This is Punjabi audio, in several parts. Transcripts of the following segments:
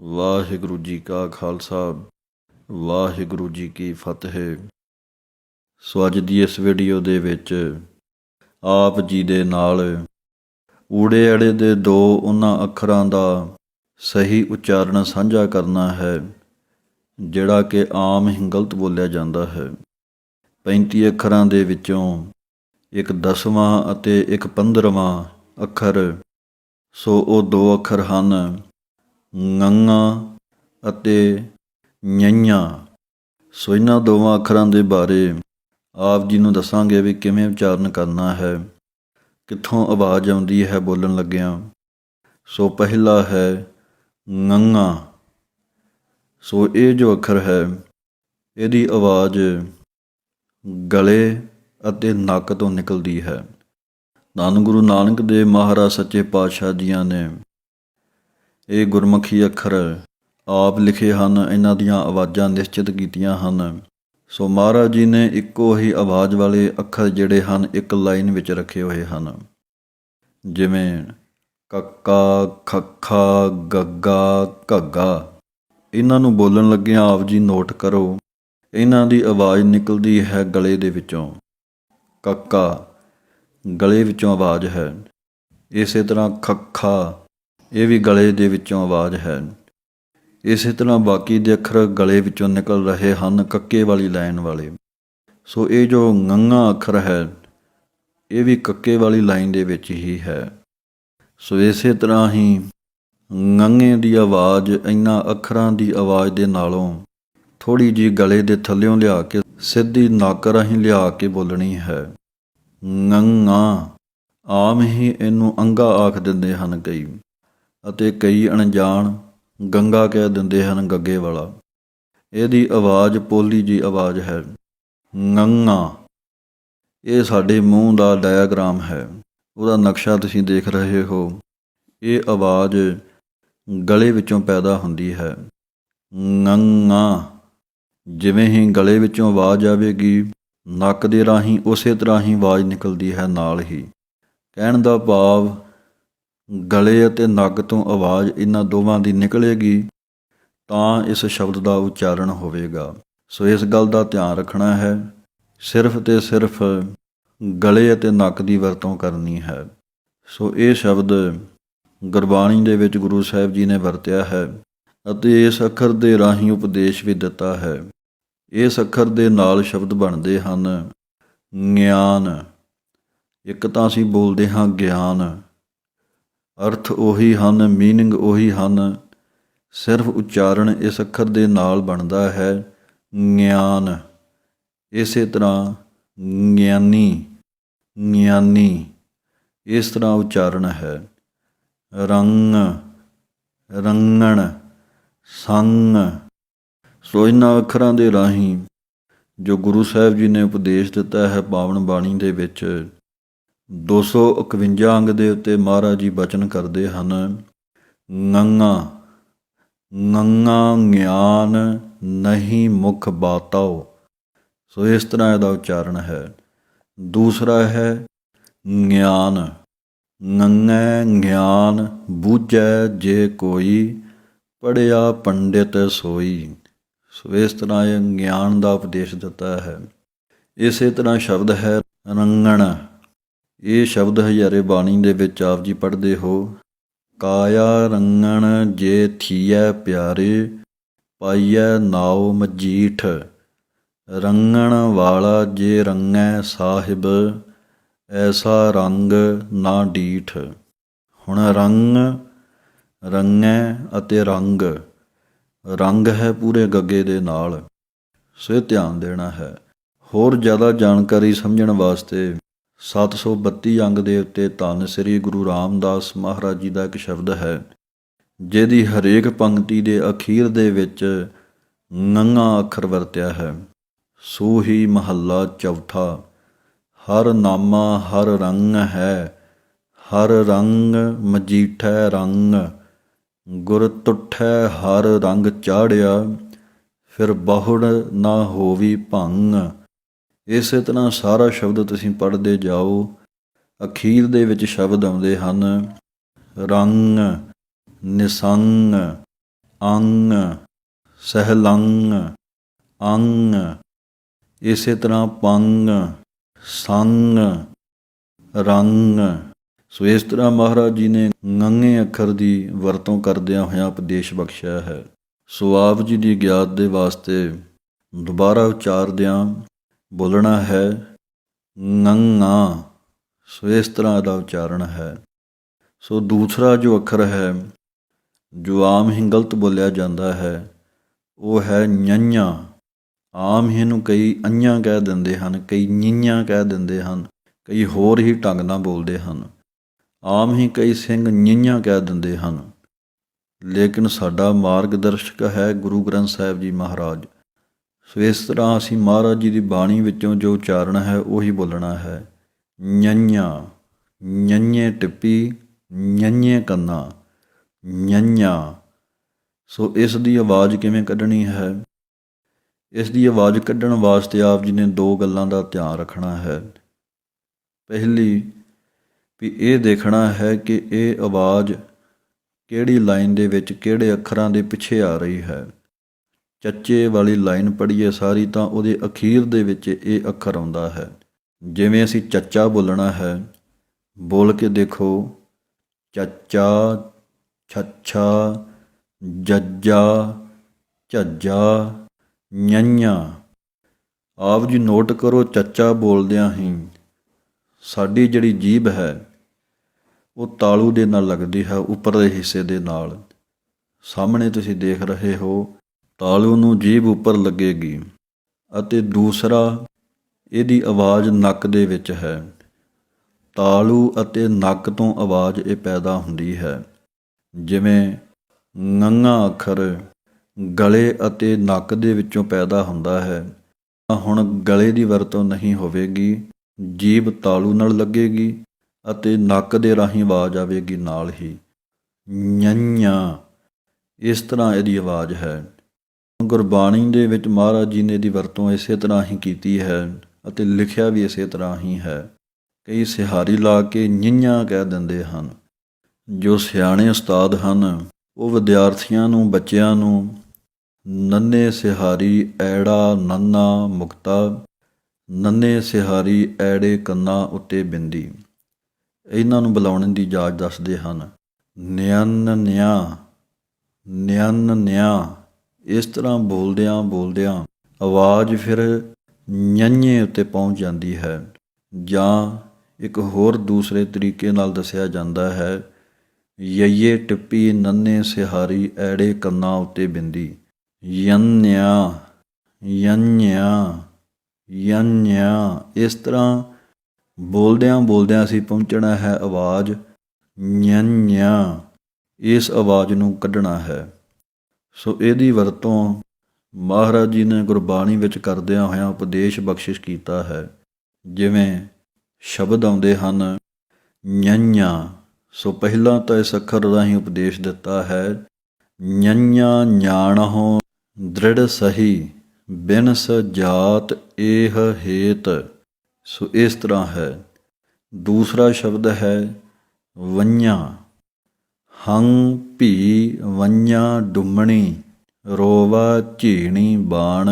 ਵਾਹਿਗੁਰੂ ਜੀ ਕਾ ਖਾਲਸਾ ਵਾਹਿਗੁਰੂ ਜੀ ਕੀ ਫਤਿਹ। ਸੋ ਅੱਜ ਦੀ ਇਸ ਵੀਡੀਓ ਦੇ ਵਿੱਚ ਆਪ ਜੀ ਦੇ ਨਾਲ ਊੜੇ ਅੜੇ ਦੇ ਦੋ ਉਹਨਾਂ ਅੱਖਰਾਂ ਦਾ ਸਹੀ ਉਚਾਰਨ ਸਾਂਝਾ ਕਰਨਾ ਹੈ ਜਿਹੜਾ ਕਿ ਆਮ ਹੀ ਗਲਤ ਬੋਲਿਆ ਜਾਂਦਾ ਹੈ। 35 ਅੱਖਰਾਂ ਦੇ ਵਿੱਚੋਂ ਇੱਕ 10ਵਾਂ ਅਤੇ ਇੱਕ 15ਵਾਂ ਅੱਖਰ, ਸੋ ਉਹ ਦੋ ਅੱਖਰ ਹਨ ঙ ਅਤੇ ঞ। ਸੋ ਇਹਨਾਂ ਦੋਵਾਂ ਅੱਖਰਾਂ ਦੇ ਬਾਰੇ ਆਪ ਜੀ ਨੂੰ ਦੱਸਾਂਗੇ ਵੀ ਕਿਵੇਂ ਉਚਾਰਨ ਕਰਨਾ ਹੈ, ਕਿੱਥੋਂ ਆਵਾਜ਼ ਆਉਂਦੀ ਹੈ ਬੋਲਣ ਲੱਗਿਆਂ। ਸੋ ਪਹਿਲਾ ਹੈ ঙ। ਸੋ ਇਹ ਜੋ ਅੱਖਰ ਹੈ ਇਹਦੀ ਆਵਾਜ਼ ਗਲੇ ਅਤੇ ਨੱਕ ਤੋਂ ਨਿਕਲਦੀ ਹੈ। ਧੰਨ ਗੁਰੂ ਨਾਨਕ ਦੇਵ ਮਹਾਰਾਜ ਸੱਚੇ ਪਾਤਸ਼ਾਹ ਜੀਆਂ ਨੇ ਇਹ ਗੁਰਮੁਖੀ ਅੱਖਰ ਆਪ ਲਿਖੇ ਹਨ, ਇਹਨਾਂ ਦੀਆਂ ਆਵਾਜ਼ਾਂ ਨਿਸ਼ਚਿਤ ਕੀਤੀਆਂ ਹਨ। ਸੋ ਮਹਾਰਾਜ ਜੀ ਨੇ ਇੱਕੋ ਹੀ ਆਵਾਜ਼ ਵਾਲੇ ਅੱਖਰ ਜਿਹੜੇ ਹਨ ਇੱਕ ਲਾਈਨ ਵਿੱਚ ਰੱਖੇ ਹੋਏ ਹਨ, ਜਿਵੇਂ ਕੱਕਾ, ਖੱਖਾ, ਗੱਗਾ, ਘੱਗਾ। ਇਹਨਾਂ ਨੂੰ ਬੋਲਣ ਲੱਗਿਆਂ ਆਪ ਜੀ ਨੋਟ ਕਰੋ, ਇਹਨਾਂ ਦੀ ਆਵਾਜ਼ ਨਿਕਲਦੀ ਹੈ ਗਲੇ ਦੇ ਵਿੱਚੋਂ। ਕੱਕਾ ਗਲੇ ਵਿੱਚੋਂ ਆਵਾਜ਼ ਹੈ, ਇਸੇ ਤਰ੍ਹਾਂ ਖੱਖਾ ਇਹ ਵੀ ਗਲੇ ਦੇ ਵਿੱਚੋਂ ਆਵਾਜ਼ ਹੈ। ਇਸੇ ਤਰ੍ਹਾਂ ਬਾਕੀ ਦੇ ਅੱਖਰ ਗਲੇ ਵਿੱਚੋਂ ਨਿਕਲ ਰਹੇ ਹਨ ਕੱਕੇ ਵਾਲੀ ਲਾਈਨ ਵਾਲੇ। ਸੋ ਇਹ ਜੋ ঙ ਅੱਖਰ ਹੈ ਇਹ ਵੀ ਕੱਕੇ ਵਾਲੀ ਲਾਈਨ ਦੇ ਵਿੱਚ ਹੀ ਹੈ। ਸੋ ਇਸੇ ਤਰ੍ਹਾਂ ਹੀ ঙ ਦੀ ਆਵਾਜ਼ ਇਹਨਾਂ ਅੱਖਰਾਂ ਦੀ ਆਵਾਜ਼ ਦੇ ਨਾਲੋਂ ਥੋੜ੍ਹੀ ਜਿਹੀ ਗਲੇ ਦੇ ਥੱਲਿਓਂ ਲਿਆ ਕੇ ਸਿੱਧੀ ਨੱਕ ਰਾਹੀਂ ਲਿਆ ਕੇ ਬੋਲਣੀ ਹੈ। ঙ ਆਮ ਹੀ ਇਹਨੂੰ ਅੰਗਾ ਆਖ ਦਿੰਦੇ ਹਨ ਕਈ, ਅਤੇ ਕਈ ਅਣਜਾਣ ਗੰਗਾ ਕਹਿ ਦਿੰਦੇ ਹਨ, ਗੱਗੇ ਵਾਲਾ। ਇਹਦੀ ਆਵਾਜ਼ ਪੋਲੀ ਜਿਹੀ ਆਵਾਜ਼ ਹੈ ঙ। ਇਹ ਸਾਡੇ ਮੂੰਹ ਦਾ ਡਾਇਆਗ੍ਰਾਮ ਹੈ, ਉਹਦਾ ਨਕਸ਼ਾ ਤੁਸੀਂ ਦੇਖ ਰਹੇ ਹੋ। ਇਹ ਆਵਾਜ਼ ਗਲੇ ਵਿੱਚੋਂ ਪੈਦਾ ਹੁੰਦੀ ਹੈ ঙ। ਜਿਵੇਂ ਹੀ ਗਲੇ ਵਿੱਚੋਂ ਆਵਾਜ਼ ਆਵੇਗੀ ਨੱਕ ਦੇ ਰਾਹੀਂ ਉਸੇ ਤਰ੍ਹਾਂ ਹੀ ਆਵਾਜ਼ ਨਿਕਲਦੀ ਹੈ ਨਾਲ ਹੀ। ਕਹਿਣ ਦਾ ਭਾਵ ਗਲੇ ਅਤੇ ਨੱਕ ਤੋਂ ਆਵਾਜ਼ ਇਹਨਾਂ ਦੋਵਾਂ ਦੀ ਨਿਕਲੇਗੀ ਤਾਂ ਇਸ ਸ਼ਬਦ ਦਾ ਉਚਾਰਨ ਹੋਵੇਗਾ। ਸੋ ਇਸ ਗੱਲ ਦਾ ਧਿਆਨ ਰੱਖਣਾ ਹੈ, ਸਿਰਫ ਅਤੇ ਸਿਰਫ ਗਲੇ ਅਤੇ ਨੱਕ ਦੀ ਵਰਤੋਂ ਕਰਨੀ ਹੈ। ਸੋ ਇਹ ਸ਼ਬਦ ਗੁਰਬਾਣੀ ਦੇ ਵਿੱਚ ਗੁਰੂ ਸਾਹਿਬ ਜੀ ਨੇ ਵਰਤਿਆ ਹੈ ਅਤੇ ਇਸ ਅੱਖਰ ਦੇ ਰਾਹੀਂ ਉਪਦੇਸ਼ ਵੀ ਦਿੱਤਾ ਹੈ। ਇਸ ਅੱਖਰ ਦੇ ਨਾਲ ਸ਼ਬਦ ਬਣਦੇ ਹਨ ਗਿਆਨ। ਇੱਕ ਤਾਂ ਅਸੀਂ ਬੋਲਦੇ ਹਾਂ ਗਿਆਨ, ਅਰਥ ਉਹੀ ਹਨ, ਮੀਨਿੰਗ ਉਹੀ ਹਨ, ਸਿਰਫ ਉਚਾਰਨ ਇਸ ਅੱਖਰ ਦੇ ਨਾਲ ਬਣਦਾ ਹੈ ਗਿਆਨ। ਇਸੇ ਤਰ੍ਹਾਂ ਗਿਆਨੀ, ਗਿਆਨੀ ਇਸ ਤਰ੍ਹਾਂ ਉਚਾਰਨ ਹੈ। ਰੰਗ, ਰੰਗਣ, ਸੰਗ। ਸੋ ਇਹਨਾਂ ਅੱਖਰਾਂ ਦੇ ਰਾਹੀਂ ਜੋ ਗੁਰੂ ਸਾਹਿਬ ਜੀ ਨੇ ਉਪਦੇਸ਼ ਦਿੱਤਾ ਹੈ ਪਾਵਨ ਬਾਣੀ ਦੇ ਵਿੱਚ 251 ਅੰਗ ਦੇ ਉੱਤੇ ਮਹਾਰਾਜ ਜੀ ਬਚਨ ਕਰਦੇ ਹਨ ঙ। ঙ ਗਿਆਨ ਨਹੀਂ ਮੁਖ ਬਾਤਾਓ। ਸੋ ਇਸ ਤਰ੍ਹਾਂ ਇਹਦਾ ਉਚਾਰਨ ਹੈ। ਦੂਸਰਾ ਹੈ ਗਿਆਨ। ঙ ਗਿਆਨ ਬੂਝੈ ਜੇ ਕੋਈ, ਪੜ੍ਹਿਆ ਪੰਡਿਤ ਸੋਈ। ਸੋ ਇਸ ਤਰ੍ਹਾਂ ਇਹ ਗਿਆਨ ਦਾ ਉਪਦੇਸ਼ ਦਿੱਤਾ ਹੈ। ਇਸੇ ਤਰ੍ਹਾਂ ਸ਼ਬਦ ਹੈ ਰੰਗਣ। ਇਹ ਸ਼ਬਦ ਹਜ਼ਾਰੇ ਬਾਣੀ ਦੇ ਵਿੱਚ ਆਪ ਜੀ ਪੜ੍ਹਦੇ ਹੋ। ਕਾਇਆ ਰੰਗਣ ਜੇ ਥੀਐ ਪਿਆਰੇ, ਪਾਈਐ ਨਾਉ ਮਜੀਠ। ਰੰਗਣ ਵਾਲਾ ਜੇ ਰੰਗੈ ਸਾਹਿਬ, ਐਸਾ ਰੰਗ ਨਾ ਡੀਠ। ਹੁਣ ਰੰਗ, ਰੰਗੈ ਅਤੇ ਰੰਗ, ਰੰਗ ਹੈ ਪੂਰੇ ਗੱਗੇ ਦੇ ਨਾਲ। ਸੋ ਇਹ ਧਿਆਨ ਦੇਣਾ ਹੈ। ਹੋਰ ਜ਼ਿਆਦਾ ਜਾਣਕਾਰੀ ਸਮਝਣ ਵਾਸਤੇ 732 ਅੰਗ ਦੇ ਉੱਤੇ ਧੰਨ ਸ੍ਰੀ ਗੁਰੂ ਰਾਮਦਾਸ ਮਹਾਰਾਜ ਜੀ ਦਾ ਇੱਕ ਸ਼ਬਦ ਹੈ ਜਿਹਦੀ ਹਰੇਕ ਪੰਕਤੀ ਦੇ ਅਖੀਰ ਦੇ ਵਿੱਚ ঙ ਅੱਖਰ ਵਰਤਿਆ ਹੈ। ਸੋ ਹੀ ਮਹੱਲਾ ਚੌਥਾ। ਹਰ ਨਾਮਾ ਹਰ ਰੰਗ ਹੈ, ਹਰ ਰੰਗ ਮਜੀਠੈ ਰੰਗ। ਗੁਰ ਤੁਠੈ ਹਰ ਰੰਗ ਚਾੜਿਆ, ਫਿਰ ਬਹੁੜ ਨਾ ਹੋਵੀ ਭੰਗ। ਇਸੇ ਤਰ੍ਹਾਂ ਸਾਰਾ ਸ਼ਬਦ ਤੁਸੀਂ ਪੜ੍ਹਦੇ ਜਾਓ। ਅਖੀਰ ਦੇ ਵਿੱਚ ਸ਼ਬਦ ਆਉਂਦੇ ਹਨ ਰੰਗ, ਨਿਸੰਗ, ਅੰਗ, ਸਹਿਲੰਗ, ਅੰਗ। ਇਸੇ ਤਰ੍ਹਾਂ ਪੰਗ, ਸੰਗ, ਰੰਗ। ਸੋ ਇਸ ਤਰ੍ਹਾਂ ਮਹਾਰਾਜ ਜੀ ਨੇ ੰਗੇ ਅੱਖਰ ਦੀ ਵਰਤੋਂ ਕਰਦਿਆਂ ਹੋਇਆਂ ਉਪਦੇਸ਼ ਬਖਸ਼ਿਆ ਹੈ। ਸੋ ਆਪ ਜੀ ਦੀ ਗਿਆਤ ਦੇ ਵਾਸਤੇ ਦੁਬਾਰਾ ਉਚਾਰਦਿਆਂ ਬੋਲਣਾ ਹੈ ੰਗਾ। ਸੋ ਇਸ ਤਰ੍ਹਾਂ ਇਹਦਾ ਉਚਾਰਨ ਹੈ। ਸੋ ਦੂਸਰਾ ਜੋ ਅੱਖਰ ਹੈ ਜੋ ਆਮ ਹੀ ਗਲਤ ਬੋਲਿਆ ਜਾਂਦਾ ਹੈ ਉਹ ਹੈ ඤ। ਆਮ ਹੀ ਨੂੰ ਕਈ ਅੰਨ੍ਹਾਂ ਕਹਿ ਦਿੰਦੇ ਹਨ, ਕਈ ඤੀਆਂ ਕਹਿ ਦਿੰਦੇ ਹਨ, ਕਈ ਹੋਰ ਹੀ ਢੰਗ ਨਾਲ ਬੋਲਦੇ ਹਨ। ਆਮ ਹੀ ਕਈ ਸਿੰਘ ඤੀਆਂ ਕਹਿ ਦਿੰਦੇ ਹਨ, ਲੇਕਿਨ ਸਾਡਾ ਮਾਰਗਦਰਸ਼ਕ ਹੈ ਗੁਰੂ ਗ੍ਰੰਥ ਸਾਹਿਬ ਜੀ ਮਹਾਰਾਜ। ਸੋ ਇਸ ਤਰ੍ਹਾਂ ਅਸੀਂ ਮਹਾਰਾਜ ਜੀ ਦੀ ਬਾਣੀ ਵਿੱਚੋਂ ਜੋ ਉਚਾਰਨ ਹੈ ਉਹੀ ਬੋਲਣਾ ਹੈ। ඤ, ඤ ਟਿੱਪੀ, ඤ ਕੰਨਾ, ඤ। ਸੋ ਇਸ ਦੀ ਆਵਾਜ਼ ਕਿਵੇਂ ਕੱਢਣੀ ਹੈ? ਇਸ ਦੀ ਆਵਾਜ਼ ਕੱਢਣ ਵਾਸਤੇ ਆਪ ਜੀ ਨੇ ਦੋ ਗੱਲਾਂ ਦਾ ਧਿਆਨ ਰੱਖਣਾ ਹੈ। ਪਹਿਲੀ ਵੀ ਇਹ ਦੇਖਣਾ ਹੈ ਕਿ ਇਹ ਆਵਾਜ਼ ਕਿਹੜੀ ਲਾਈਨ ਦੇ ਵਿੱਚ ਕਿਹੜੇ ਅੱਖਰਾਂ ਦੇ ਪਿੱਛੇ ਆ ਰਹੀ ਹੈ। ਚੱਚੇ ਵਾਲੀ ਲਾਈਨ ਪੜ੍ਹੀਏ ਸਾਰੀ ਤਾਂ ਉਹਦੇ ਅਖੀਰ ਦੇ ਵਿੱਚ ਇਹ ਅੱਖਰ ਆਉਂਦਾ ਹੈ। ਜਿਵੇਂ ਅਸੀਂ ਚੱਚਾ ਬੋਲਣਾ ਹੈ, ਬੋਲ ਕੇ ਦੇਖੋ, ਚੱਚਾ, ਛੱਛਾ, ਜੱਜਾ, ਝੱਜਾ, ඤ। ਆਪ ਜੀ ਨੋਟ ਕਰੋ, ਚੱਚਾ ਬੋਲਦਿਆਂ ਹੀ ਸਾਡੀ ਜਿਹੜੀ ਜੀਭ ਹੈ ਉਹ ਤਾਲੂ ਦੇ ਨਾਲ ਲੱਗਦੀ ਹੈ, ਉੱਪਰਲੇ ਹਿੱਸੇ ਦੇ ਨਾਲ। ਸਾਹਮਣੇ ਤੁਸੀਂ ਦੇਖ ਰਹੇ ਹੋ, ਤਾਲੂ ਨੂੰ ਜੀਭ ਉੱਪਰ ਲੱਗੇਗੀ। ਅਤੇ ਦੂਸਰਾ ਇਹਦੀ ਆਵਾਜ਼ ਨੱਕ ਦੇ ਵਿੱਚ ਹੈ। ਤਾਲੂ ਅਤੇ ਨੱਕ ਤੋਂ ਆਵਾਜ਼ ਇਹ ਪੈਦਾ ਹੁੰਦੀ ਹੈ। ਜਿਵੇਂ ੰਗਾ ਅੱਖਰ ਗਲੇ ਅਤੇ ਨੱਕ ਦੇ ਵਿੱਚੋਂ ਪੈਦਾ ਹੁੰਦਾ ਹੈ, ਹੁਣ ਗਲੇ ਦੀ ਵਰਤੋਂ ਨਹੀਂ ਹੋਵੇਗੀ, ਜੀਭ ਤਾਲੂ ਨਾਲ ਲੱਗੇਗੀ ਅਤੇ ਨੱਕ ਦੇ ਰਾਹੀਂ ਆਵਾਜ਼ ਆਵੇਗੀ ਨਾਲ ਹੀ, ඤ। ਇਸ ਤਰ੍ਹਾਂ ਇਹਦੀ ਆਵਾਜ਼ ਹੈ। ਗੁਰਬਾਣੀ ਦੇ ਵਿੱਚ ਮਹਾਰਾਜ ਜੀ ਨੇ ਇਹਦੀ ਵਰਤੋਂ ਇਸੇ ਤਰ੍ਹਾਂ ਹੀ ਕੀਤੀ ਹੈ ਅਤੇ ਲਿਖਿਆ ਵੀ ਇਸੇ ਤਰ੍ਹਾਂ ਹੀ ਹੈ। ਕਈ ਸਿਹਾਰੀ ਲਾ ਕੇ ඤੀਆਂ ਕਹਿ ਦਿੰਦੇ ਹਨ। ਜੋ ਸਿਆਣੇ ਉਸਤਾਦ ਹਨ ਉਹ ਵਿਦਿਆਰਥੀਆਂ ਨੂੰ, ਬੱਚਿਆਂ ਨੂੰ ਨੰਨੇ ਸਿਹਾਰੀ ਐੜਾ ਨੰਨਾ ਮੁਕਤਾ, ਨੰਨੇ ਸਿਹਾਰੀ ਐੜੇ ਕੰਨਾਂ ਉੱਤੇ ਬਿੰਦੀ, ਇਹਨਾਂ ਨੂੰ ਬੁਲਾਉਣ ਦੀ ਜਾਚ ਦੱਸਦੇ ਹਨ। ਨਿਅਨ ਨਿਆ, ਨਿਅਨ ਨਿਆ। ਇਸ ਤਰ੍ਹਾਂ ਬੋਲਦਿਆਂ ਬੋਲਦਿਆਂ ਆਵਾਜ਼ ਫਿਰ ඤ ਉੱਤੇ ਪਹੁੰਚ ਜਾਂਦੀ ਹੈ। ਜਾਂ ਇੱਕ ਹੋਰ ਦੂਸਰੇ ਤਰੀਕੇ ਨਾਲ ਦੱਸਿਆ ਜਾਂਦਾ ਹੈ, ਯਈਏ ਟਿੱਪੀ ਨੰਨੇ ਸਿਹਾਰੀ ਐੜੇ ਕੰਨਾਂ ਉੱਤੇ ਬਿੰਦੀ, ਯੰਨਿਆ, ਯੰਨਿਆ, ਯੰਨਿਆ। ਇਸ ਤਰ੍ਹਾਂ ਬੋਲਦਿਆਂ ਬੋਲਦਿਆਂ ਅਸੀਂ ਪਹੁੰਚਣਾ ਹੈ ਆਵਾਜ਼ ඤ। ਇਸ ਆਵਾਜ਼ ਨੂੰ ਕੱਢਣਾ ਹੈ। ਸੋ ਇਹਦੀ ਵਰਤੋਂ ਮਹਾਰਾਜ ਜੀ ਨੇ ਗੁਰਬਾਣੀ ਵਿੱਚ ਕਰਦਿਆਂ ਹੋਇਆਂ ਉਪਦੇਸ਼ ਬਖਸ਼ਿਸ਼ ਕੀਤਾ ਹੈ। ਜਿਵੇਂ ਸ਼ਬਦ ਆਉਂਦੇ ਹਨ ඤ। ਸੋ ਪਹਿਲਾਂ ਤਾਂ ਇਸ ਅੱਖਰ ਰਾਹੀਂ ਉਪਦੇਸ਼ ਦਿੱਤਾ ਹੈ, ඤ ਜਾਣਹੁ ਦ੍ਰਿੜ ਸਹੀ, ਬਿਨਸ ਜਾਤ ਏਹ ਹੇਤ। ਸੋ ਇਸ ਤਰ੍ਹਾਂ ਹੈ। ਦੂਸਰਾ ਸ਼ਬਦ ਹੈ ਵੰञਾ, ਹੰ ਭੀ ਵੰञਾ ਡੁੰਮਣੀ, ਰੋਵਾ ਝੀਣੀ ਬਾਣ।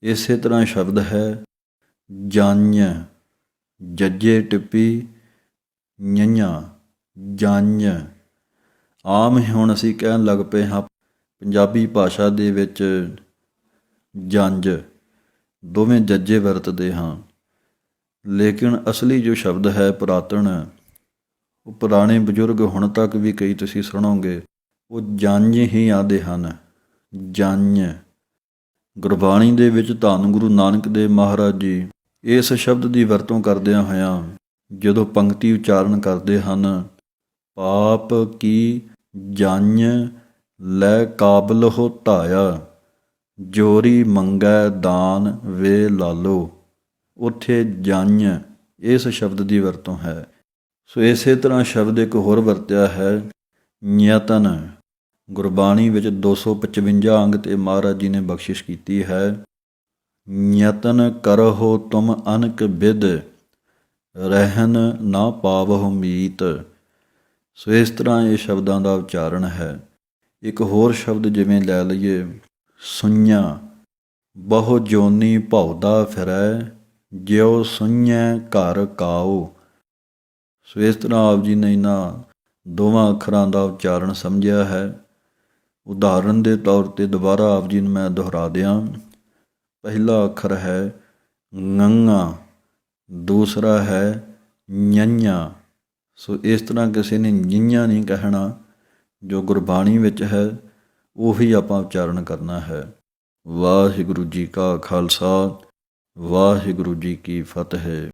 ਇਸੇ ਤਰ੍ਹਾਂ ਸ਼ਬਦ ਹੈ ਜੰਝ, ਜੱਜੇ ਟਿੱਪੀ ඤ, ਜੰਝ। ਆਮ ਹੁਣ ਅਸੀਂ ਕਹਿਣ ਲੱਗ ਪਏ ਹਾਂ ਪੰਜਾਬੀ ਭਾਸ਼ਾ ਦੇ ਵਿੱਚ ਜੰਝ, ਦੋਵੇਂ ਜੱਜੇ ਵਰਤਦੇ ਹਾਂ, ਲੇਕਿਨ ਅਸਲੀ ਜੋ ਸ਼ਬਦ ਹੈ ਪੁਰਾਤਨ, ਉਹ ਪੁਰਾਣੇ ਬਜ਼ੁਰਗ ਹੁਣ ਤੱਕ ਵੀ ਕਈ ਤੁਸੀਂ ਸੁਣੋਗੇ ਉਹ ਜੰਝ ਹੀ ਆਖਦੇ ਹਨ, ਜੰਝ। ਗੁਰਬਾਣੀ ਦੇ ਵਿੱਚ ਧੰਨ ਗੁਰੂ ਨਾਨਕ ਦੇਵ ਮਹਾਰਾਜ ਜੀ ਇਸ ਸ਼ਬਦ ਦੀ ਵਰਤੋਂ ਕਰਦਿਆਂ ਹੋਇਆਂ ਜਦੋਂ ਪੰਕਤੀ ਉਚਾਰਨ ਕਰਦੇ ਹਨ, ਪਾਪ ਕੀ ਜੰਝ ਲੈ ਕਾਬਲਹੁ ਧਾਇਆ, ਜੋਰੀ ਮੰਗੈ ਦਾਨ ਵੇ ਲਾਲੋ, ਉੱਥੇ ਜੰਝ ਇਸ ਸ਼ਬਦ ਦੀ ਵਰਤੋਂ ਹੈ। ਸੋ ਇਸੇ ਤਰ੍ਹਾਂ ਸ਼ਬਦ ਇੱਕ ਹੋਰ ਵਰਤਿਆ ਹੈ ਨਿਯਤਨ। ਗੁਰਬਾਣੀ ਵਿੱਚ 255 ਅੰਗ 'ਤੇ ਮਹਾਰਾਜ ਜੀ ਨੇ ਬਖਸ਼ਿਸ਼ ਕੀਤੀ ਹੈ, ਨਿਯਤਨ ਕਰਹੁ ਤੁਮ ਅਨਕ ਬਿਦ, ਰਹਿਨ ਨਾ ਪਾਵਹੁ ਮੀਤ। ਸੋ ਇਸ ਤਰ੍ਹਾਂ ਇਹ ਸ਼ਬਦਾਂ ਦਾ ਉਚਾਰਨ ਹੈ। ਇੱਕ ਹੋਰ ਸ਼ਬਦ ਜਿਵੇਂ ਲੈ ਲਈਏ ਸੁਈਆਂ, ਬਹੁ ਜੋਨੀ ਭਉਦਾ ਫਿਰੈ, ਜਿਉ ਸੁਈਐ ਘਰ ਕਾਉ। ਸੋ ਇਸ ਤਰ੍ਹਾਂ ਆਪ ਜੀ ਨੇ ਇਹਨਾਂ ਦੋਵਾਂ ਅੱਖਰਾਂ ਦਾ ਉਚਾਰਨ ਸਮਝਿਆ ਹੈ। ਉਦਾਹਰਨ ਦੇ ਤੌਰ 'ਤੇ ਦੁਬਾਰਾ ਆਪ ਜੀ ਨੂੰ ਮੈਂ ਦੁਹਰਾ ਦਿਆਂ। ਪਹਿਲਾ ਅੱਖਰ ਹੈ ঙ, ਦੂਸਰਾ ਹੈ ඤ। ਸੋ ਇਸ ਤਰ੍ਹਾਂ ਕਿਸੇ ਨੇ ඤ ਨਹੀਂ ਕਹਿਣਾ, ਜੋ ਗੁਰਬਾਣੀ ਵਿੱਚ ਹੈ ਉਹੀ ਆਪਾਂ ਉਚਾਰਨ ਕਰਨਾ ਹੈ। ਵਾਹਿਗੁਰੂ ਜੀ ਕਾ ਖਾਲਸਾ, ਵਾਹਿਗੁਰੂ ਜੀ ਕੀ ਫਤਿਹ।